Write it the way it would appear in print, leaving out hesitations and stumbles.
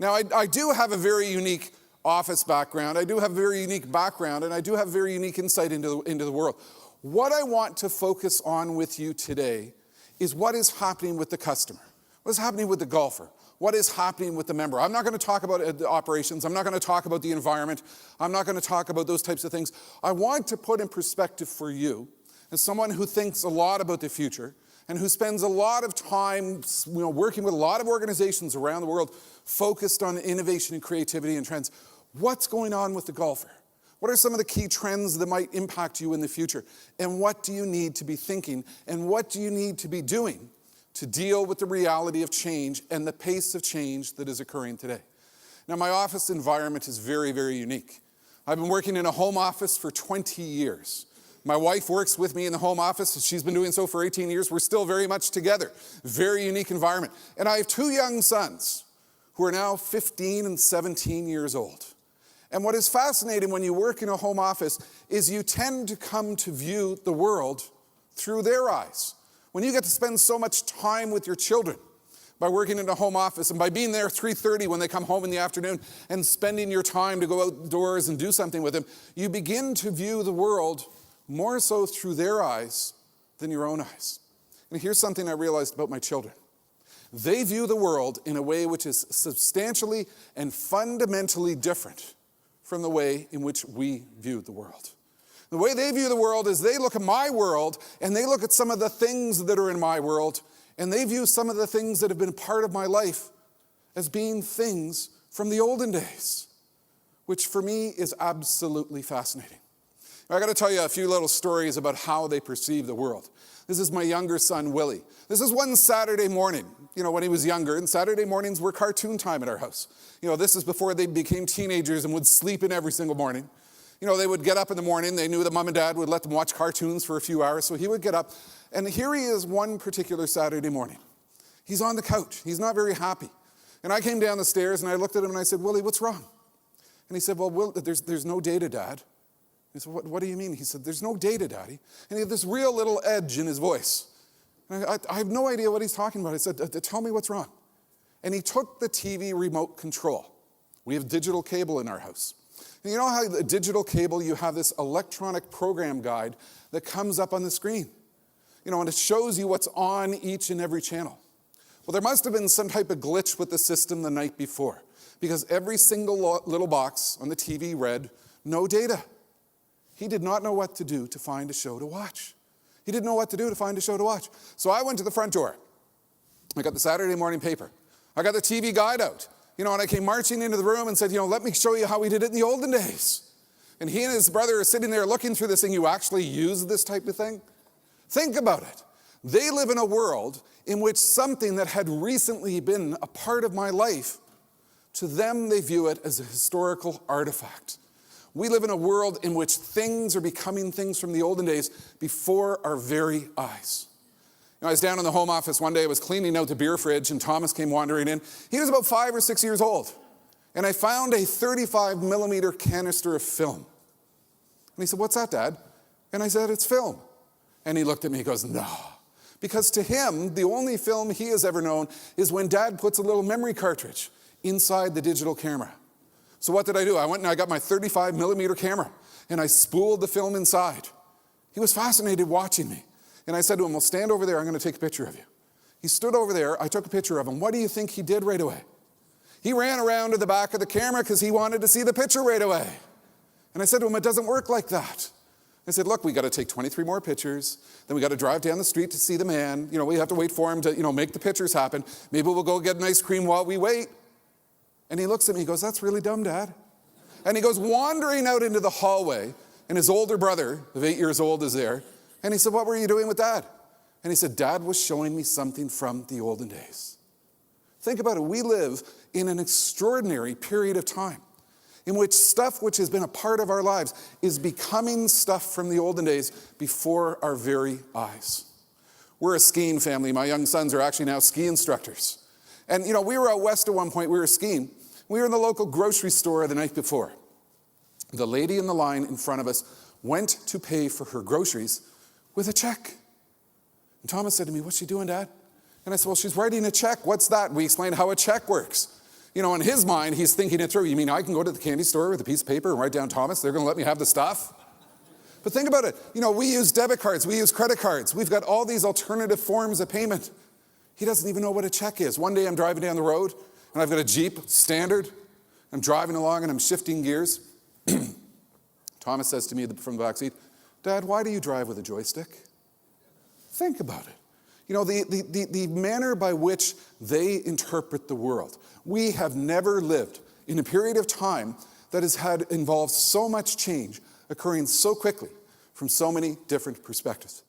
Now, I do have a very unique office background. I do have a very unique background, and I do have very unique insight into the world. What I want to focus on with you today is what is happening with the customer. What is happening with the golfer? What is happening with the member? I'm not going to talk about the operations. I'm not going to talk about the environment. I'm not going to talk about those types of things. I want to put in perspective for you, as someone who thinks a lot about the future and who spends a lot of time working with a lot of organizations around the world focused on innovation and creativity and trends. What's going on with the golfer? What are some of the key trends that might impact you in the future? And what do you need to be thinking? And what do you need to be doing to deal with the reality of change and the pace of change that is occurring today? Now, my office environment is very, very unique. I've been working in a home office for 20 years. My wife works with me in the home office. She's been doing so for 18 years. We're still very much together. Very unique environment. And I have two young sons who are now 15 and 17 years old. And what is fascinating when you work in a home office is you tend to come to view the world through their eyes. When you get to spend so much time with your children by working in a home office and by being there 3:30 when they come home in the afternoon and spending your time to go outdoors and do something with them, you begin to view the world more so through their eyes than your own eyes. And here's something I realized about my children. They view the world in a way which is substantially and fundamentally different from the way in which we view the world. The way they view the world is they look at my world and they look at some of the things that are in my world and they view some of the things that have been part of my life as being things from the olden days, which for me is absolutely fascinating. I got to tell you a few little stories about how they perceive the world. This is my younger son, Willie. This is one Saturday morning, when he was younger, and Saturday mornings were cartoon time at our house. This is before they became teenagers and would sleep in every single morning. They would get up in the morning. They knew that mom and dad would let them watch cartoons for a few hours, so he would get up. And here he is one particular Saturday morning. He's on the couch. He's not very happy. And I came down the stairs and I looked at him and I said, Willie, what's wrong? And he said, well, Will, there's no data, Dad. I said, what do you mean? He said, there's no data, Daddy. And he had this real little edge in his voice. And I have no idea what he's talking about. I said, tell me what's wrong. And he took the TV remote control. We have digital cable in our house. And you know how the digital cable, you have this electronic program guide that comes up on the screen. And it shows you what's on each and every channel. Well, there must have been some type of glitch with the system the night before, because every single little box on the TV read, no data. He did not know what to do to find a show to watch. He didn't know what to do to find a show to watch. So I went to the front door. I got the Saturday morning paper. I got the TV guide out. And I came marching into the room and said, let me show you how we did it in the olden days. And he and his brother are sitting there looking through this thing. You actually use this type of thing? Think about it. They live in a world in which something that had recently been a part of my life, to them they view it as a historical artifact. We live in a world in which things are becoming things from the olden days before our very eyes. I was down in the home office one day. I was cleaning out the beer fridge, and Thomas came wandering in. He was about 5 or 6 years old. And I found a 35 millimeter canister of film. And he said, what's that, Dad? And I said, it's film. And he looked at me, he goes, no. Because to him, the only film he has ever known is when Dad puts a little memory cartridge inside the digital camera. So what did I do? I went and I got my 35 millimeter camera and I spooled the film inside. He was fascinated watching me. And I said to him, well, stand over there. I'm going to take a picture of you. He stood over there. I took a picture of him. What do you think he did right away? He ran around to the back of the camera because he wanted to see the picture right away. And I said to him, it doesn't work like that. I said, look, we got to take 23 more pictures. Then we got to drive down the street to see the man. We have to wait for him to, make the pictures happen. Maybe we'll go get an ice cream while we wait. And he looks at me, he goes, that's really dumb, Dad. And he goes wandering out into the hallway, and his older brother, of 8 years old, is there. And he said, what were you doing with Dad? And he said, Dad was showing me something from the olden days. Think about it. We live in an extraordinary period of time in which stuff which has been a part of our lives is becoming stuff from the olden days before our very eyes. We're a skiing family. My young sons are actually now ski instructors. And, we were out west at one point. We were skiing. We were in the local grocery store the night before. The lady in the line in front of us went to pay for her groceries with a check. And Thomas said to me, what's she doing, Dad? And I said, well, she's writing a check. What's that? We explained how a check works. You know, in his mind, he's thinking it through. You mean I can go to the candy store with a piece of paper and write down Thomas? They're going to let me have the stuff? But think about it. You know, we use debit cards. We use credit cards. We've got all these alternative forms of payment. He doesn't even know what a check is. One day I'm driving down the road, and I've got a Jeep Standard. I'm driving along, and I'm shifting gears. Thomas says to me from the back seat, "Dad, why do you drive with a joystick?" Think about it. You know, the manner by which they interpret the world. We have never lived in a period of time that has involved so much change occurring so quickly from so many different perspectives.